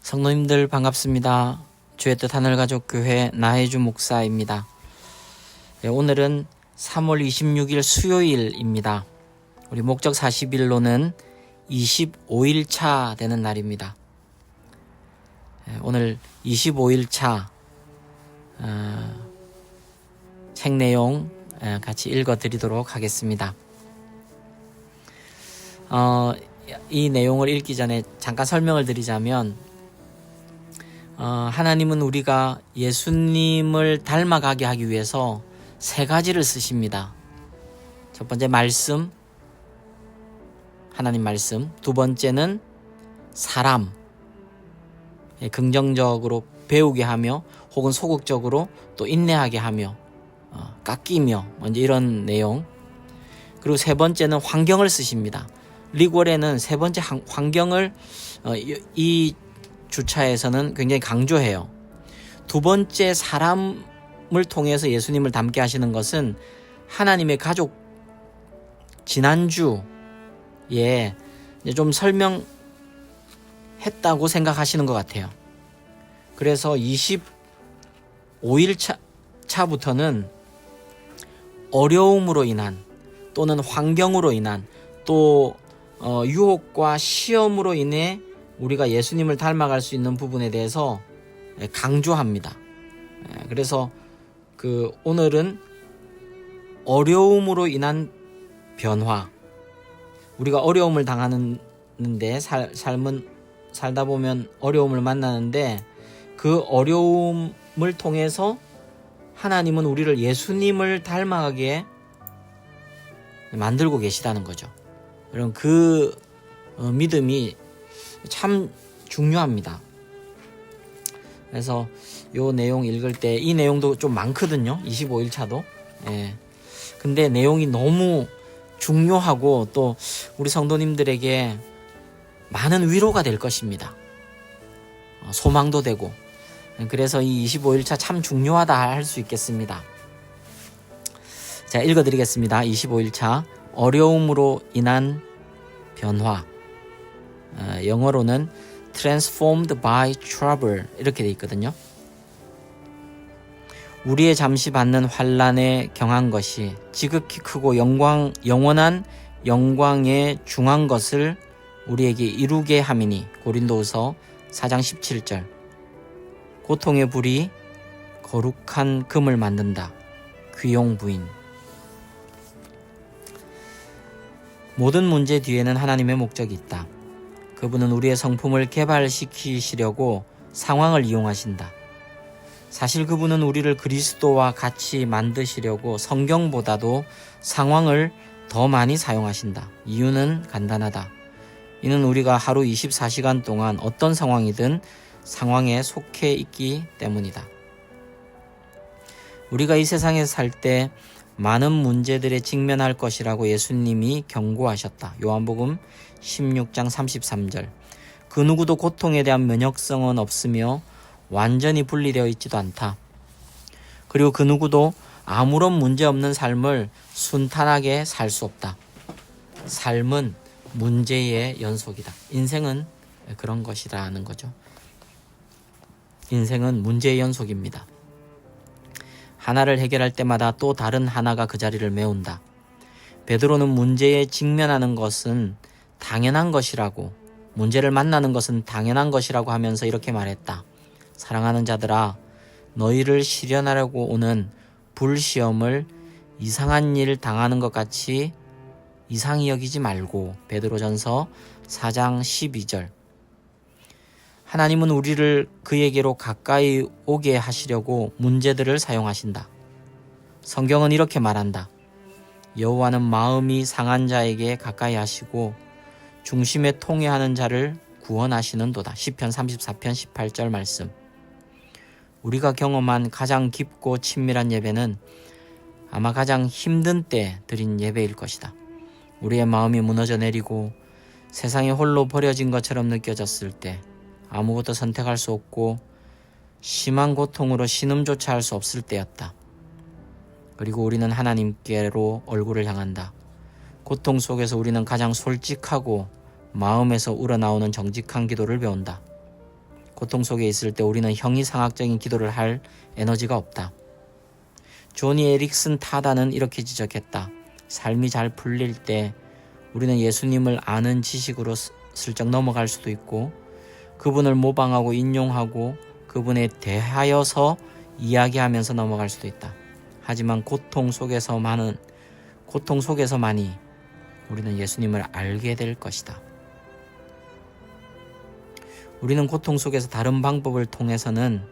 성도님들 반갑습니다. 주의 뜻 하늘가족교회 나혜주 목사입니다. 오늘은 3월 26일 수요일입니다. 우리 목적 40일로는 25일차 되는 날입니다. 오늘 25일차 책 내용 같이 읽어드리도록 하겠습니다. 이 내용을 읽기 전에 잠깐 설명을 드리자면 하나님은 우리가 예수님을 닮아가게 하기 위해서 세 가지를 쓰십니다. 첫 번째 말씀, 하나님 말씀. 두 번째는 사람, 긍정적으로 배우게 하며 혹은 소극적으로 또 인내하게 하며 깎이며 먼저 이런 내용. 그리고 세 번째는 환경을 쓰십니다. 리골에는 세 번째 환경을 이 주차에서는 굉장히 강조해요. 두 번째 사람을 통해서 예수님을 닮게 하시는 것은 하나님의 가족. 지난주에 좀 설명했다고 생각하시는 것 같아요. 그래서 25일차부터는 어려움으로 인한 또는 환경으로 인한 또 유혹과 시험으로 인해 우리가 예수님을 닮아갈 수 있는 부분에 대해서 강조합니다. 그래서 오늘은 어려움으로 인한 변화. 우리가 어려움을 당하는데 삶은 살다 보면 어려움을 만나는데 그 어려움을 통해서 하나님은 우리를 예수님을 닮아가게 만들고 계시다는 거죠. 여러분 그 믿음이 참 중요합니다. 그래서 요 내용 읽을 때 이 내용도 좀 많거든요. 25일차도. 근데 내용이 너무 중요하고 또 우리 성도님들에게 많은 위로가 될 것입니다. 소망도 되고. 그래서 이 25일차 참 중요하다 할 수 있겠습니다. 자, 읽어드리겠습니다. 25일차 어려움으로 인한 변화. 영어로는 transformed by trouble 이렇게 돼 있거든요. 우리의 잠시 받는 환난에 경한 것이 지극히 크고 영원한 영광에 중한 것을 우리에게 이루게 함이니. 고린도후서 4장 17절. 고통의 불이 거룩한 금을 만든다. 귀용 부인. 모든 문제 뒤에는 하나님의 목적이 있다. 그분은 우리의 성품을 개발시키시려고 상황을 이용하신다. 사실 그분은 우리를 그리스도와 같이 만드시려고 성경보다도 상황을 더 많이 사용하신다. 이유는 간단하다. 이는 우리가 하루 24시간 동안 어떤 상황이든 상황에 속해 있기 때문이다. 우리가 이 세상에서 살 때 많은 문제들에 직면할 것이라고 예수님이 경고하셨다. 요한복음 16장 33절. 그 누구도 고통에 대한 면역성은 없으며 완전히 분리되어 있지도 않다. 그리고 그 누구도 아무런 문제 없는 삶을 순탄하게 살 수 없다. 삶은 문제의 연속이다. 인생은 그런 것이라는 거죠. 인생은 문제의 연속입니다. 하나를 해결할 때마다 또 다른 하나가 그 자리를 메운다. 베드로는 문제에 직면하는 것은 당연한 것이라고, 문제를 만나는 것은 당연한 것이라고 하면서 이렇게 말했다. 사랑하는 자들아, 너희를 시련하려고 오는 불시험을 이상한 일 당하는 것 같이 이상히 여기지 말고. 베드로전서 4장 12절. 하나님은 우리를 그에게로 가까이 오게 하시려고 문제들을 사용하신다. 성경은 이렇게 말한다. 여호와는 마음이 상한 자에게 가까이 하시고 중심에 통회하는 자를 구원하시는도다. 시편 34편 18절 말씀. 우리가 경험한 가장 깊고 친밀한 예배는 아마 가장 힘든 때 드린 예배일 것이다. 우리의 마음이 무너져 내리고 세상에 홀로 버려진 것처럼 느껴졌을 때, 아무것도 선택할 수 없고 심한 고통으로 신음조차 할 수 없을 때였다. 그리고 우리는 하나님께로 얼굴을 향한다. 고통 속에서 우리는 가장 솔직하고 마음에서 우러나오는 정직한 기도를 배운다. 고통 속에 있을 때 우리는 형이상학적인 기도를 할 에너지가 없다. 조니 에릭슨 타다는 이렇게 지적했다. 삶이 잘 풀릴 때 우리는 예수님을 아는 지식으로 슬쩍 넘어갈 수도 있고 그분을 모방하고 인용하고 그분에 대하여서 이야기하면서 넘어갈 수도 있다. 하지만 고통 속에서만이 우리는 예수님을 알게 될 것이다. 우리는 고통 속에서 다른 방법을 통해서는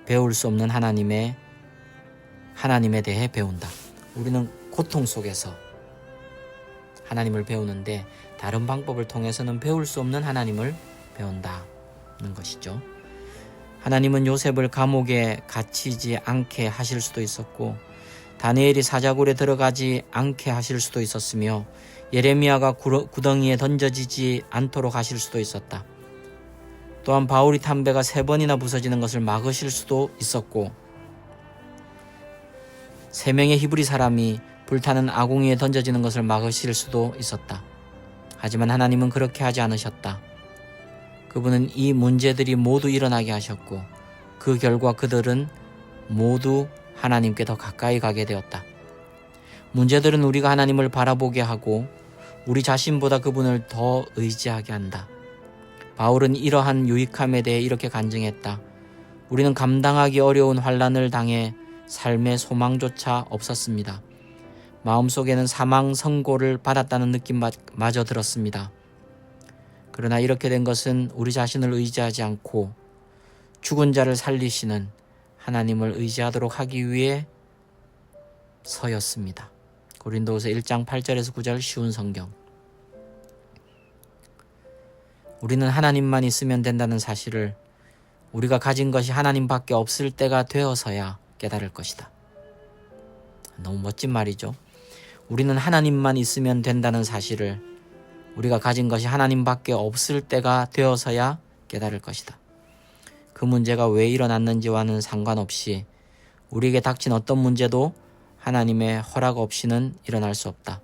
배울 수 없는 하나님에 대해 배운다. 우리는 고통 속에서 하나님을 배우는데 다른 방법을 통해서는 배울 수 없는 하나님을 배운다는 것이죠. 하나님은 요셉을 감옥에 갇히지 않게 하실 수도 있었고 다니엘이 사자굴에 들어가지 않게 하실 수도 있었으며 예레미야가 구덩이에 던져지지 않도록 하실 수도 있었다. 또한 바울이 담배가 3번이나 부서지는 것을 막으실 수도 있었고 3명의 히브리 사람이 불타는 아궁이에 던져지는 것을 막으실 수도 있었다. 하지만 하나님은 그렇게 하지 않으셨다. 그분은 이 문제들이 모두 일어나게 하셨고 그 결과 그들은 모두 하나님께 더 가까이 가게 되었다. 문제들은 우리가 하나님을 바라보게 하고 우리 자신보다 그분을 더 의지하게 한다. 바울은 이러한 유익함에 대해 이렇게 간증했다. 우리는 감당하기 어려운 환난을 당해 삶의 소망조차 없었습니다. 마음속에는 사망 선고를 받았다는 느낌마저 들었습니다. 그러나 이렇게 된 것은 우리 자신을 의지하지 않고 죽은 자를 살리시는 하나님을 의지하도록 하기 위해 서였습니다. 고린도후서 1장 8절에서 9절 쉬운 성경. 우리는 하나님만 있으면 된다는 사실을 우리가 가진 것이 하나님밖에 없을 때가 되어서야 깨달을 것이다. 너무 멋진 말이죠. 우리는 하나님만 있으면 된다는 사실을 우리가 가진 것이 하나님밖에 없을 때가 되어서야 깨달을 것이다. 그 문제가 왜 일어났는지와는 상관없이 우리에게 닥친 어떤 문제도 하나님의 허락 없이는 일어날 수 없다.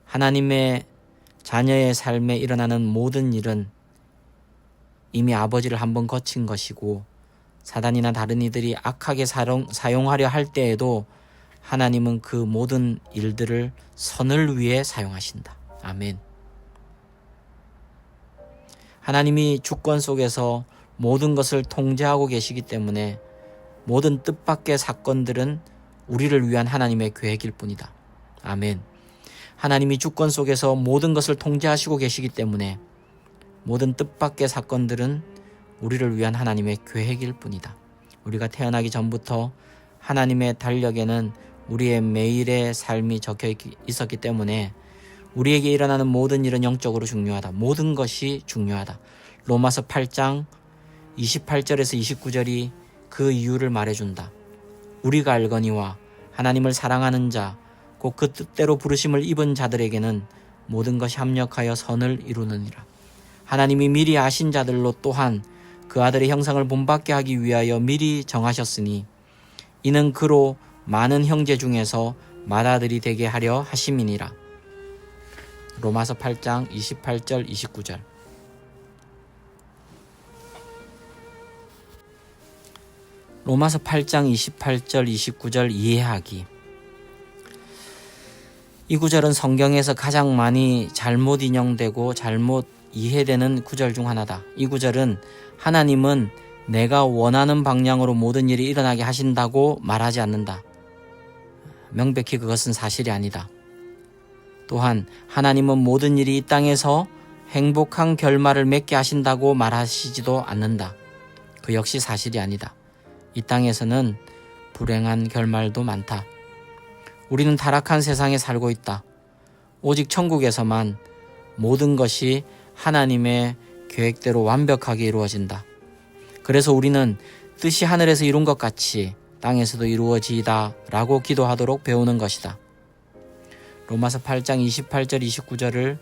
하나님의 자녀의 삶에 일어나는 모든 일은 이미 아버지를 한번 거친 것이고 사단이나 다른 이들이 악하게 사용하려 할 때에도 하나님은 그 모든 일들을 선을 위해 사용하신다. 아멘. 하나님이 주권 속에서 모든 것을 통제하고 계시기 때문에 모든 뜻밖의 사건들은 우리를 위한 하나님의 계획일 뿐이다. 아멘. 하나님이 주권 속에서 모든 것을 통제하시고 계시기 때문에 모든 뜻밖의 사건들은 우리를 위한 하나님의 계획일 뿐이다. 우리가 태어나기 전부터 하나님의 달력에는 우리의 매일의 삶이 적혀 있었기 때문에 우리에게 일어나는 모든 일은 영적으로 중요하다. 모든 것이 중요하다. 로마서 8장 28절에서 29절이 그 이유를 말해준다. 우리가 알거니와 하나님을 사랑하는 자, 곧 그 뜻대로 부르심을 입은 자들에게는 모든 것이 합력하여 선을 이루느니라. 하나님이 미리 아신 자들로 또한 그 아들의 형상을 본받게 하기 위하여 미리 정하셨으니 이는 그로 많은 형제 중에서 맏아들이 되게 하려 하심이니라. 로마서 8장 28절 29절. 로마서 8장 28절 29절 이해하기. 이 구절은 성경에서 가장 많이 잘못 인용되고 잘못 이해되는 구절 중 하나다. 이 구절은 하나님은 내가 원하는 방향으로 모든 일이 일어나게 하신다고 말하지 않는다. 명백히 그것은 사실이 아니다. 또한 하나님은 모든 일이 이 땅에서 행복한 결말을 맺게 하신다고 말하시지도 않는다. 그 역시 사실이 아니다. 이 땅에서는 불행한 결말도 많다. 우리는 타락한 세상에 살고 있다. 오직 천국에서만 모든 것이 하나님의 계획대로 완벽하게 이루어진다. 그래서 우리는 뜻이 하늘에서 이룬 것 같이 땅에서도 이루어지이다 라고 기도하도록 배우는 것이다. 로마서 8장 28절 29절을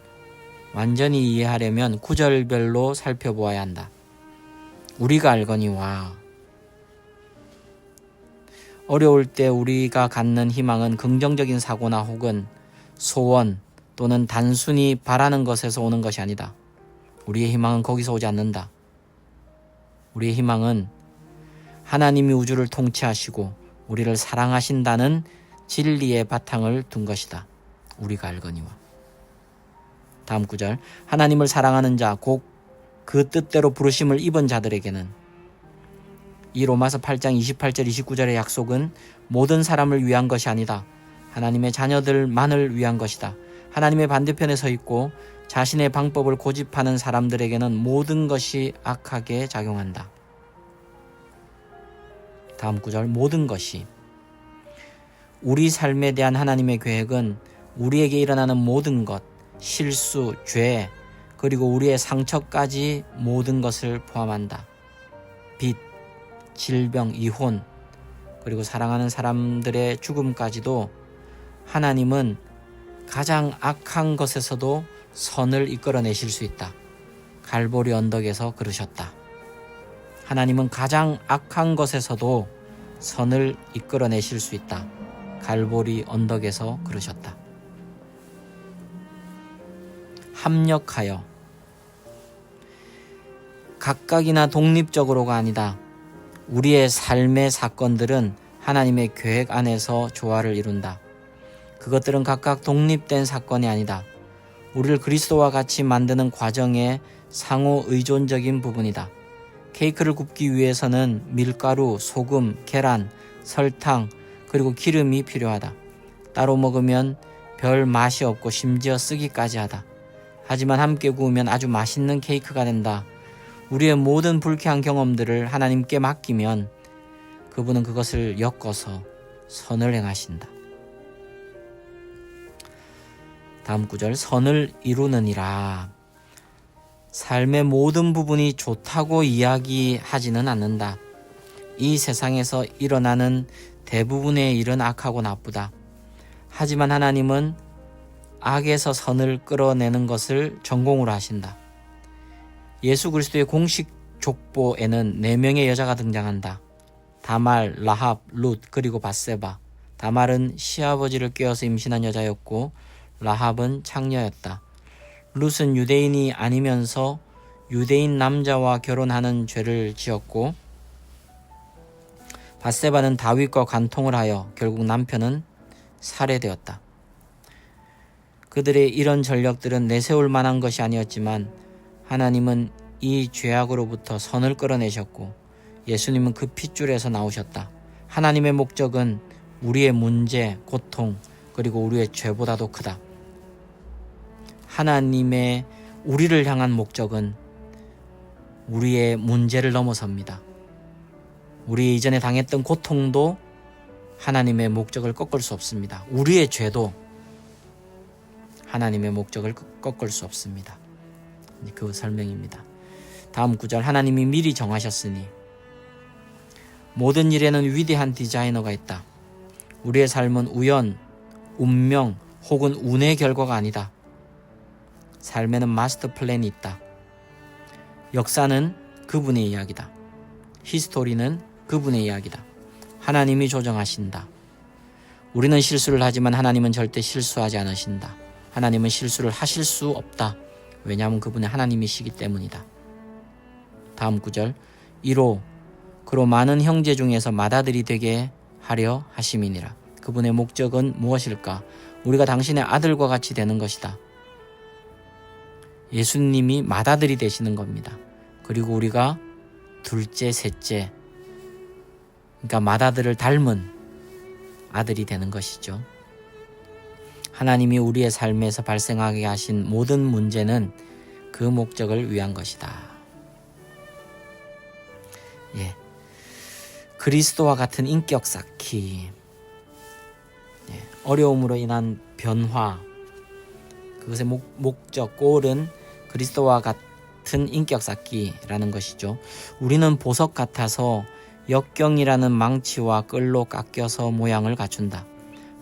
완전히 이해하려면 구절별로 살펴보아야 한다. 우리가 알거니와. 어려울 때 우리가 갖는 희망은 긍정적인 사고나 혹은 소원 또는 단순히 바라는 것에서 오는 것이 아니다. 우리의 희망은 거기서 오지 않는다. 우리의 희망은 하나님이 우주를 통치하시고 우리를 사랑하신다는 진리의 바탕을 둔 것이다. 우리가 알거니와. 다음 구절. 하나님을 사랑하는 자, 곧 그 뜻대로 부르심을 입은 자들에게는. 이 로마서 8장 28절 29절의 약속은 모든 사람을 위한 것이 아니다. 하나님의 자녀들만을 위한 것이다. 하나님의 반대편에 서 있고 자신의 방법을 고집하는 사람들에게는 모든 것이 악하게 작용한다. 다음 구절. 모든 것이. 우리 삶에 대한 하나님의 계획은 우리에게 일어나는 모든 것, 실수, 죄, 그리고 우리의 상처까지 모든 것을 포함한다. 빚, 질병, 이혼, 그리고 사랑하는 사람들의 죽음까지도 하나님은 가장 악한 것에서도 선을 이끌어내실 수 있다. 갈보리 언덕에서 그러셨다. 하나님은 가장 악한 것에서도 선을 이끌어내실 수 있다. 갈보리 언덕에서 그러셨다. 합력하여. 각각이나 독립적으로가 아니다. 우리의 삶의 사건들은 하나님의 계획 안에서 조화를 이룬다. 그것들은 각각 독립된 사건이 아니다. 우리를 그리스도와 같이 만드는 과정의 상호 의존적인 부분이다. 케이크를 굽기 위해서는 밀가루, 소금, 계란, 설탕, 그리고 기름이 필요하다. 따로 먹으면 별 맛이 없고 심지어 쓰기까지 하다. 하지만 함께 구우면 아주 맛있는 케이크가 된다. 우리의 모든 불쾌한 경험들을 하나님께 맡기면 그분은 그것을 엮어서 선을 행하신다. 다음 구절. 선을 이루느니라. 삶의 모든 부분이 좋다고 이야기하지는 않는다. 이 세상에서 일어나는 대부분의 일은 악하고 나쁘다. 하지만 하나님은 악에서 선을 끌어내는 것을 전공으로 하신다. 예수 그리스도의 공식 족보에는 4명의 여자가 등장한다. 다말, 라합, 룻, 그리고 밧세바. 다말은 시아버지를 꾀어서 임신한 여자였고 라합은 창녀였다. 룻은 유대인이 아니면서 유대인 남자와 결혼하는 죄를 지었고 밧세바는 다윗과 간통을 하여 결국 남편은 살해되었다. 그들의 이런 전력들은 내세울 만한 것이 아니었지만 하나님은 이 죄악으로부터 선을 끌어내셨고 예수님은 그 핏줄에서 나오셨다. 하나님의 목적은 우리의 문제, 고통, 그리고 우리의 죄보다도 크다. 하나님의 우리를 향한 목적은 우리의 문제를 넘어섭니다. 우리 이전에 당했던 고통도 하나님의 목적을 꺾을 수 없습니다. 우리의 죄도 하나님의 목적을 꺾을 수 없습니다. 그 설명입니다. 다음 구절. 하나님이 미리 정하셨으니. 모든 일에는 위대한 디자이너가 있다. 우리의 삶은 우연, 운명 혹은 운의 결과가 아니다. 삶에는 마스터 플랜이 있다. 역사는 그분의 이야기다. 히스토리는 그분의 이야기다. 하나님이 조정하신다. 우리는 실수를 하지만 하나님은 절대 실수하지 않으신다. 하나님은 실수를 하실 수 없다. 왜냐하면 그분은 하나님이시기 때문이다. 다음 구절. 이로 그로 많은 형제 중에서 맏아들이 되게 하려 하심이니라. 그분의 목적은 무엇일까? 우리가 당신의 아들과 같이 되는 것이다. 예수님이 맏아들이 되시는 겁니다. 그리고 우리가 둘째, 셋째, 그러니까 맏아들을 닮은 아들이 되는 것이죠. 하나님이 우리의 삶에서 발생하게 하신 모든 문제는 그 목적을 위한 것이다. 그리스도와 같은 인격 쌓기, 어려움으로 인한 변화, 그것의 목적, 골은 그리스도와 같은 인격 쌓기라는 것이죠. 우리는 보석 같아서 역경이라는 망치와 끌로 깎여서 모양을 갖춘다.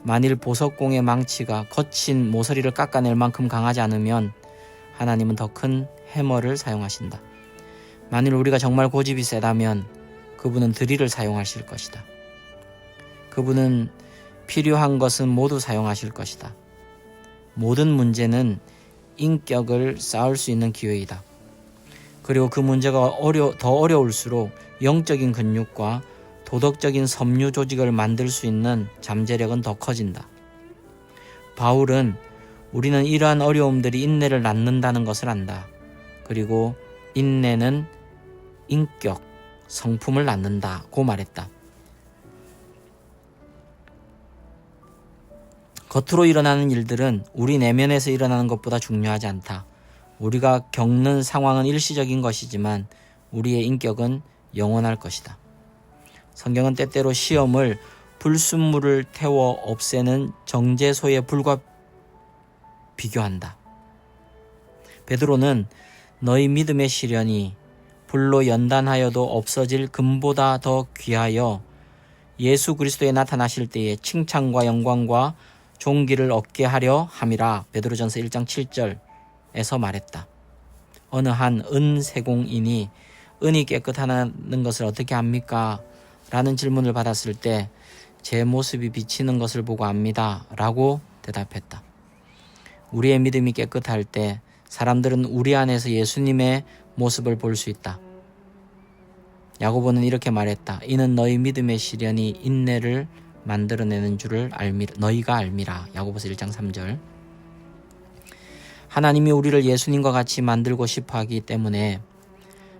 만일 보석공의 망치가 거친 모서리를 깎아낼 만큼 강하지 않으면 하나님은 더 큰 해머를 사용하신다. 만일 우리가 정말 고집이 세다면 그분은 드릴을 사용하실 것이다. 그분은 필요한 것은 모두 사용하실 것이다. 모든 문제는 인격을 쌓을 수 있는 기회이다. 그리고 그 문제가 더 어려울수록 영적인 근육과 도덕적인 섬유 조직을 만들 수 있는 잠재력은 더 커진다. 바울은 우리는 이러한 어려움들이 인내를 낳는다는 것을 안다. 그리고 인내는 인격, 성품을 낳는다고 말했다. 겉으로 일어나는 일들은 우리 내면에서 일어나는 것보다 중요하지 않다. 우리가 겪는 상황은 일시적인 것이지만 우리의 인격은 영원할 것이다. 성경은 때때로 시험을 불순물을 태워 없애는 정제소의 불과 비교한다. 베드로는 너희 믿음의 시련이 불로 연단하여도 없어질 금보다 더 귀하여 예수 그리스도에 나타나실 때에 칭찬과 영광과 존귀를 얻게 하려 함이라. 베드로전서 1장 7절에서 말했다. 어느 한 은세공인이 은이 깨끗하다는 것을 어떻게 압니까? 라는 질문을 받았을 때 제 모습이 비치는 것을 보고 압니다 라고 대답했다. 우리의 믿음이 깨끗할 때 사람들은 우리 안에서 예수님의 모습을 볼 수 있다. 야고보는 이렇게 말했다. 이는 너희 믿음의 시련이 인내를 만들어내는 줄을 너희가 알미라. 야고보서 1장 3절. 하나님이 우리를 예수님과 같이 만들고 싶어 하기 때문에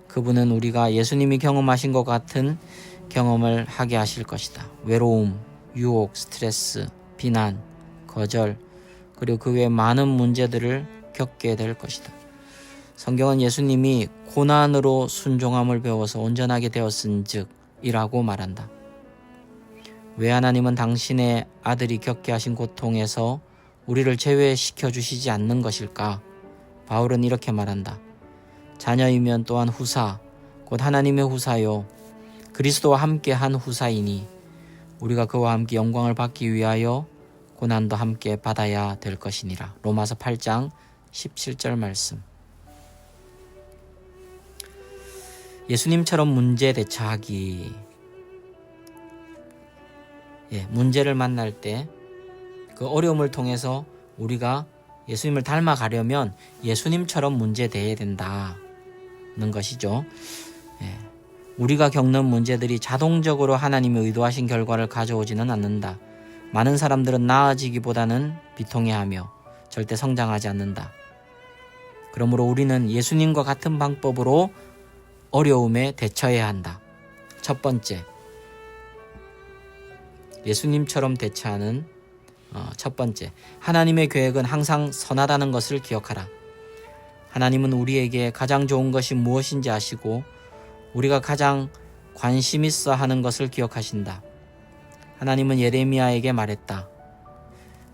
그분은 우리가 예수님이 경험하신 것 같은 경험을 하게 하실 것이다. 외로움, 유혹, 스트레스, 비난, 거절, 그리고 그 외 많은 문제들을 겪게 될 것이다. 성경은 예수님이 고난으로 순종함을 배워서 온전하게 되었은즉 이라고 말한다. 왜 하나님은 당신의 아들이 겪게 하신 고통에서 우리를 제외시켜 주시지 않는 것일까? 바울은 이렇게 말한다. 자녀이면 또한 후사, 곧 하나님의 후사요. 그리스도와 함께 한 후사이니 우리가 그와 함께 영광을 받기 위하여 고난도 함께 받아야 될 것이니라. 로마서 8장 17절 말씀. 예수님처럼 문제 대처하기. 문제를 만날 때 그 어려움을 통해서 우리가 예수님을 닮아가려면 예수님처럼 문제 대해야 된다는 것이죠. 우리가 겪는 문제들이 자동적으로 하나님이 의도하신 결과를 가져오지는 않는다. 많은 사람들은 나아지기보다는 비통해하며 절대 성장하지 않는다. 그러므로 우리는 예수님과 같은 방법으로 어려움에 대처해야 한다. 첫 번째, 예수님처럼 대처하는 첫 번째, 하나님의 계획은 항상 선하다는 것을 기억하라. 하나님은 우리에게 가장 좋은 것이 무엇인지 아시고 우리가 가장 관심 있어 하는 것을 기억하신다. 하나님은 예레미야에게 말했다.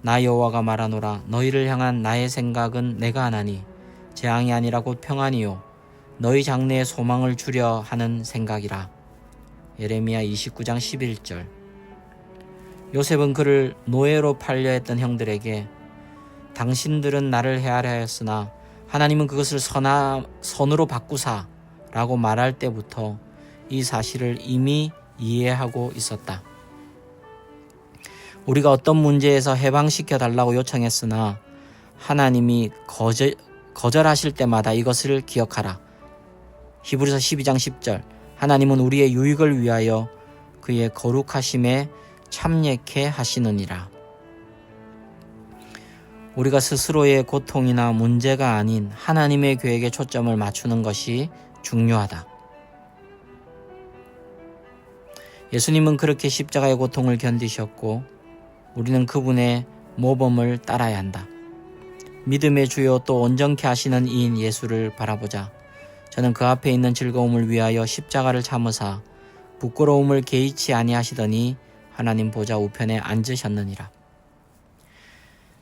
나 여호와가 말하노라. 너희를 향한 나의 생각은 내가 하나니 재앙이 아니라 곧 평안이요 너희 장래에 소망을 주려 하는 생각이라. 예레미야 29장 11절. 요셉은 그를 노예로 팔려 했던 형들에게 당신들은 나를 해하려 하였으나 하나님은 그것을 선으로 바꾸사 라고 말할 때부터 이 사실을 이미 이해하고 있었다. 우리가 어떤 문제에서 해방시켜 달라고 요청했으나 하나님이 거절하실 때마다 이것을 기억하라. 히브리서 12장 10절. 하나님은 우리의 유익을 위하여 그의 거룩하심에 참여케 하시느니라. 우리가 스스로의 고통이나 문제가 아닌 하나님의 계획에 초점을 맞추는 것이 중요하다. 예수님은 그렇게 십자가의 고통을 견디셨고 우리는 그분의 모범을 따라야 한다. 믿음의 주요 또 온전케 하시는 이인 예수를 바라보자. 저는 그 앞에 있는 즐거움을 위하여 십자가를 참으사 부끄러움을 개의치 아니하시더니 하나님 보좌 우편에 앉으셨느니라.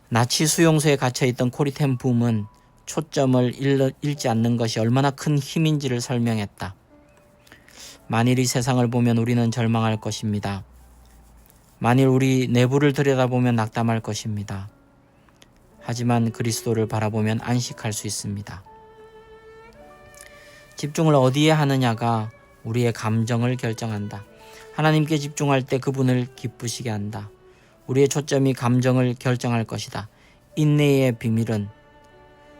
나치 수용소에 갇혀있던 코리 텐 붐은 초점을 잃지 않는 것이 얼마나 큰 힘인지를 설명했다. 만일 이 세상을 보면 우리는 절망할 것입니다. 만일 우리 내부를 들여다보면 낙담할 것입니다. 하지만 그리스도를 바라보면 안식할 수 있습니다. 집중을 어디에 하느냐가 우리의 감정을 결정한다. 하나님께 집중할 때 그분을 기쁘시게 한다. 우리의 초점이 감정을 결정할 것이다. 인내의 비밀은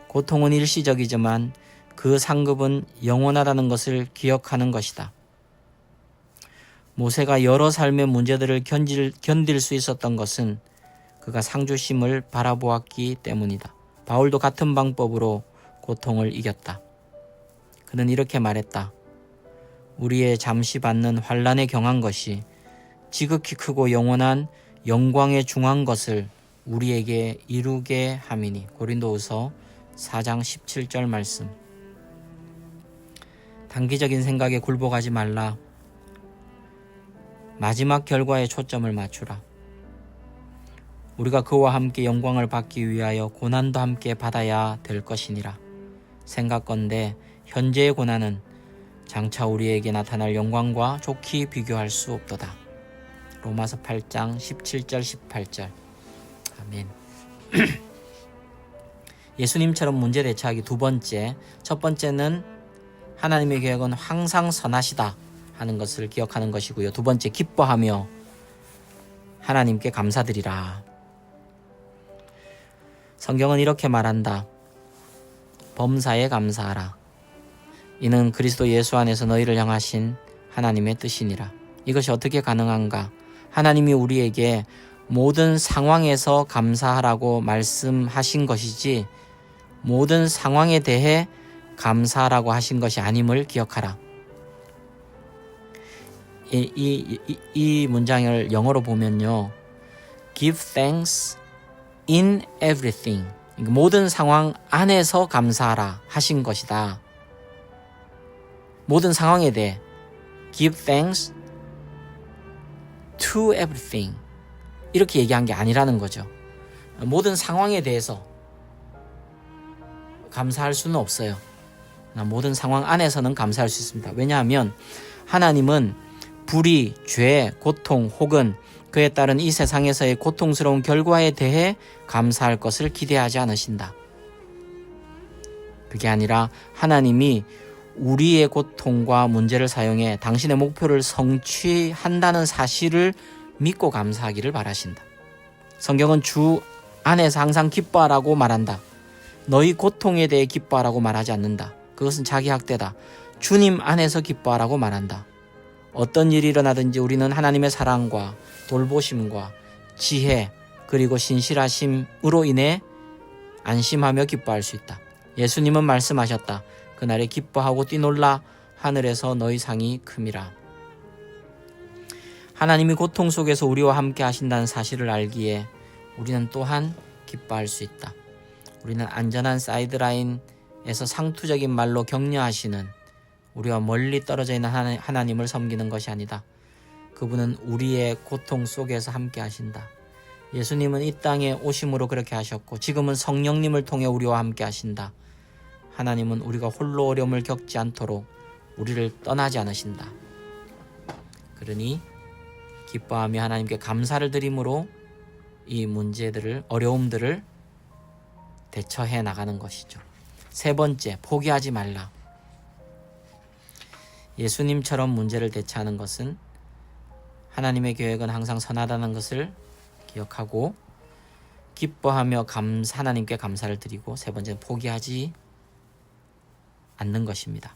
고통은 일시적이지만 그 상급은 영원하다는 것을 기억하는 것이다. 모세가 여러 삶의 문제들을 견딜 수 있었던 것은 그가 상주심을 바라보았기 때문이다. 바울도 같은 방법으로 고통을 이겼다. 그는 이렇게 말했다. 우리의 잠시 받는 환난에 경한 것이 지극히 크고 영원한 영광에 중한 것을 우리에게 이루게 함이니. 고린도후서 4장 17절 말씀. 단기적인 생각에 굴복하지 말라. 마지막 결과에 초점을 맞추라. 우리가 그와 함께 영광을 받기 위하여 고난도 함께 받아야 될 것이니라. 생각건대 현재의 고난은 장차 우리에게 나타날 영광과 좋게 비교할 수 없도다. 로마서 8장 17절 18절. 아멘. 예수님처럼 문제 대처하기 두 번째. 첫 번째는 하나님의 계획은 항상 선하시다 하는 것을 기억하는 것이고요. 두 번째, 기뻐하며 하나님께 감사드리라. 성경은 이렇게 말한다. 범사에 감사하라. 이는 그리스도 예수 안에서 너희를 향하신 하나님의 뜻이니라. 이것이 어떻게 가능한가? 하나님이 우리에게 모든 상황에서 감사하라고 말씀하신 것이지 모든 상황에 대해 감사하라고 하신 것이 아님을 기억하라. 이 문장을 영어로 보면요. Give thanks in everything. 모든 상황 안에서 감사하라 하신 것이다. 모든 상황에 대해 Give thanks to everything. 이렇게 얘기한 게 아니라는 거죠. 모든 상황에 대해서 감사할 수는 없어요. 모든 상황 안에서는 감사할 수 있습니다. 왜냐하면 하나님은 불의, 죄, 고통 혹은 그에 따른 이 세상에서의 고통스러운 결과에 대해 감사할 것을 기대하지 않으신다. 그게 아니라 하나님이 우리의 고통과 문제를 사용해 당신의 목표를 성취한다는 사실을 믿고 감사하기를 바라신다. 성경은 주 안에서 항상 기뻐하라고 말한다. 너희 고통에 대해 기뻐하라고 말하지 않는다. 그것은 자기 학대다. 주님 안에서 기뻐하라고 말한다. 어떤 일이 일어나든지 우리는 하나님의 사랑과 돌보심과 지혜 그리고 신실하심으로 인해 안심하며 기뻐할 수 있다. 예수님은 말씀하셨다. 그날에 기뻐하고 뛰놀라 하늘에서 너희 상이 큼이라. 하나님이 고통 속에서 우리와 함께 하신다는 사실을 알기에 우리는 또한 기뻐할 수 있다. 우리는 안전한 사이드라인에서 상투적인 말로 격려하시는 우리와 멀리 떨어져 있는 하나님을 섬기는 것이 아니다. 그분은 우리의 고통 속에서 함께 하신다. 예수님은 이 땅에 오심으로 그렇게 하셨고 지금은 성령님을 통해 우리와 함께 하신다. 하나님은 우리가 홀로 어려움을 겪지 않도록 우리를 떠나지 않으신다. 그러니 기뻐하며 하나님께 감사를 드림으로 이 문제들을, 어려움들을 대처해 나가는 것이죠. 세 번째, 포기하지 말라. 예수님처럼 문제를 대처하는 것은 하나님의 계획은 항상 선하다는 것을 기억하고 기뻐하며 하나님께 감사를 드리고, 세 번째는 포기하지 않는 것입니다.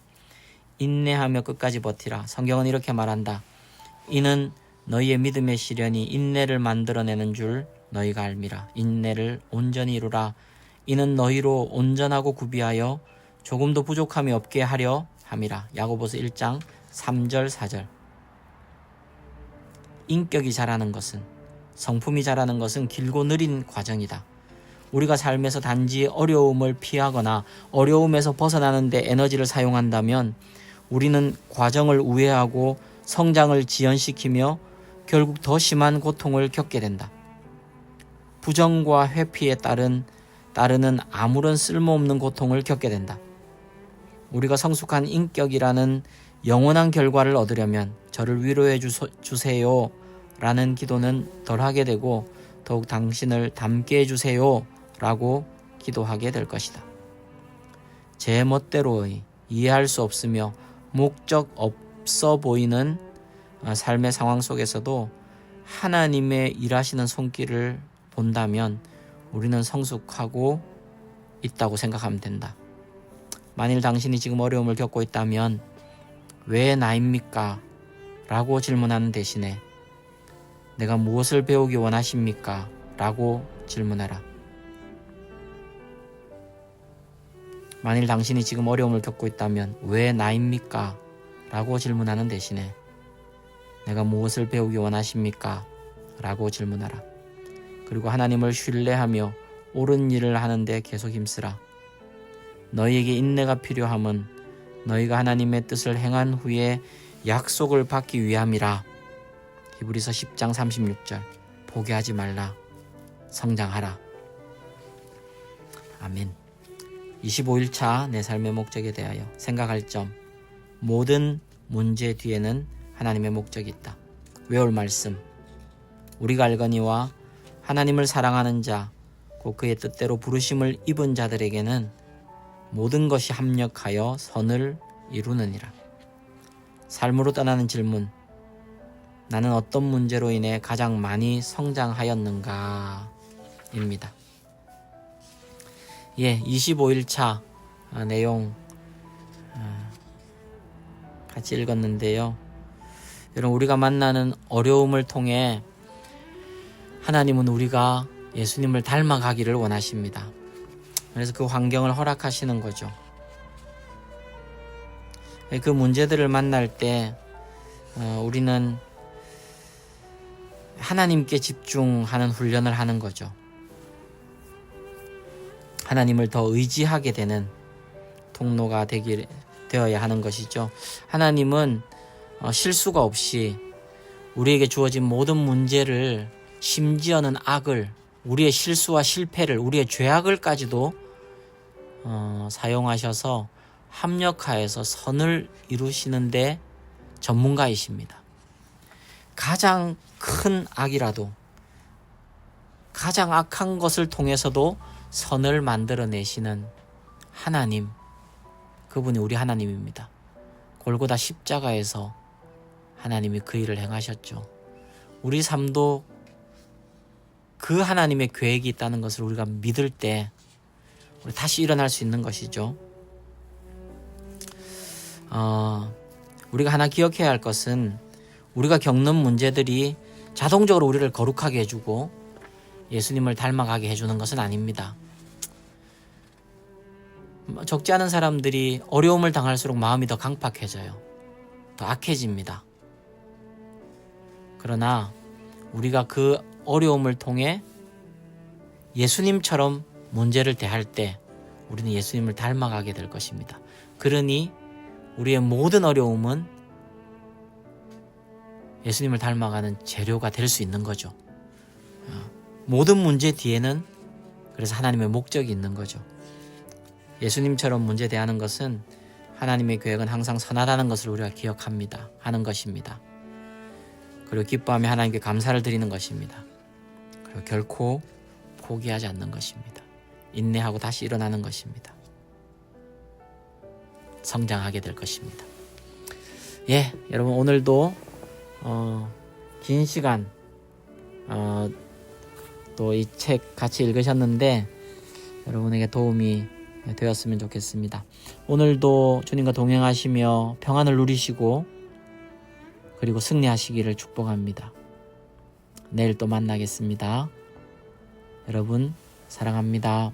인내하며 끝까지 버티라. 성경은 이렇게 말한다. 이는 너희의 믿음의 시련이 인내를 만들어내는 줄 너희가 알미라. 인내를 온전히 이루라. 이는 너희로 온전하고 구비하여 조금도 부족함이 없게 하려 함이라. 야고보서 1장 3절 4절. 인격이 자라는 것은, 성품이 자라는 것은 길고 느린 과정이다. 우리가 삶에서 단지 어려움을 피하거나 어려움에서 벗어나는 데 에너지를 사용한다면 우리는 과정을 우회하고 성장을 지연시키며 결국 더 심한 고통을 겪게 된다. 부정과 회피에 따르는 아무런 쓸모없는 고통을 겪게 된다. 우리가 성숙한 인격이라는 영원한 결과를 얻으려면 저를 위로해 주세요 라는 기도는 덜 하게 되고 더욱 당신을 닮게 해주세요 라고 기도하게 될 것이다. 제 멋대로의 이해할 수 없으며 목적 없어 보이는 삶의 상황 속에서도 하나님의 일하시는 손길을 본다면 우리는 성숙하고 있다고 생각하면 된다. 만일 당신이 지금 어려움을 겪고 있다면 왜 나입니까? 라고 질문하는 대신에 내가 무엇을 배우기 원하십니까? 라고 질문하라. 만일 당신이 지금 어려움을 겪고 있다면 왜 나입니까? 라고 질문하는 대신에 내가 무엇을 배우기 원하십니까? 라고 질문하라. 그리고 하나님을 신뢰하며 옳은 일을 하는데 계속 힘쓰라. 너희에게 인내가 필요함은 너희가 하나님의 뜻을 행한 후에 약속을 받기 위함이라. 히브리서 10장 36절. 포기하지 말라. 성장하라. 아멘. 25일차 내 삶의 목적에 대하여 생각할 점. 모든 문제 뒤에는 하나님의 목적이 있다. 외울 말씀. 우리가 알거니와 하나님을 사랑하는 자, 곧 그의 뜻대로 부르심을 입은 자들에게는 모든 것이 합력하여 선을 이루느니라. 삶으로 떠나는 질문. 나는 어떤 문제로 인해 가장 많이 성장하였는가? 입니다. 25일차 내용 같이 읽었는데요. 여러분, 우리가 만나는 어려움을 통해 하나님은 우리가 예수님을 닮아가기를 원하십니다. 그래서 그 환경을 허락하시는 거죠. 그 문제들을 만날 때 우리는 하나님께 집중하는 훈련을 하는 거죠. 하나님을 더 의지하게 되는 통로가 되어야 하는 것이죠. 하나님은 실수가 없이 우리에게 주어진 모든 문제를, 심지어는 악을, 우리의 실수와 실패를, 우리의 죄악을까지도 사용하셔서 합력하여서 선을 이루시는데 전문가이십니다. 가장 큰 악이라도, 가장 악한 것을 통해서도 선을 만들어내시는 하나님, 그분이 우리 하나님입니다. 골고다 십자가에서 하나님이 그 일을 행하셨죠. 우리 삶도 그 하나님의 계획이 있다는 것을 우리가 믿을 때 우리 다시 일어날 수 있는 것이죠. 우리가 하나 기억해야 할 것은 우리가 겪는 문제들이 자동적으로 우리를 거룩하게 해주고 예수님을 닮아가게 해주는 것은 아닙니다. 적지 않은 사람들이 어려움을 당할수록 마음이 더 강팍해져요. 더 악해집니다. 그러나 우리가 그 어려움을 통해 예수님처럼 문제를 대할 때 우리는 예수님을 닮아가게 될 것입니다. 그러니 우리의 모든 어려움은 예수님을 닮아가는 재료가 될 수 있는 거죠. 모든 문제 뒤에는 그래서 하나님의 목적이 있는 거죠. 예수님처럼 문제 대하는 것은 하나님의 계획은 항상 선하다는 것을 우리가 기억합니다. 하는 것입니다. 그리고 기뻐하며 하나님께 감사를 드리는 것입니다. 그리고 결코 포기하지 않는 것입니다. 인내하고 다시 일어나는 것입니다. 성장하게 될 것입니다. 여러분, 오늘도 긴 시간 또 이 책 같이 읽으셨는데 여러분에게 도움이 되었으면 좋겠습니다. 오늘도 주님과 동행하시며 평안을 누리시고 그리고 승리하시기를 축복합니다. 내일 또 만나겠습니다. 여러분, 사랑합니다.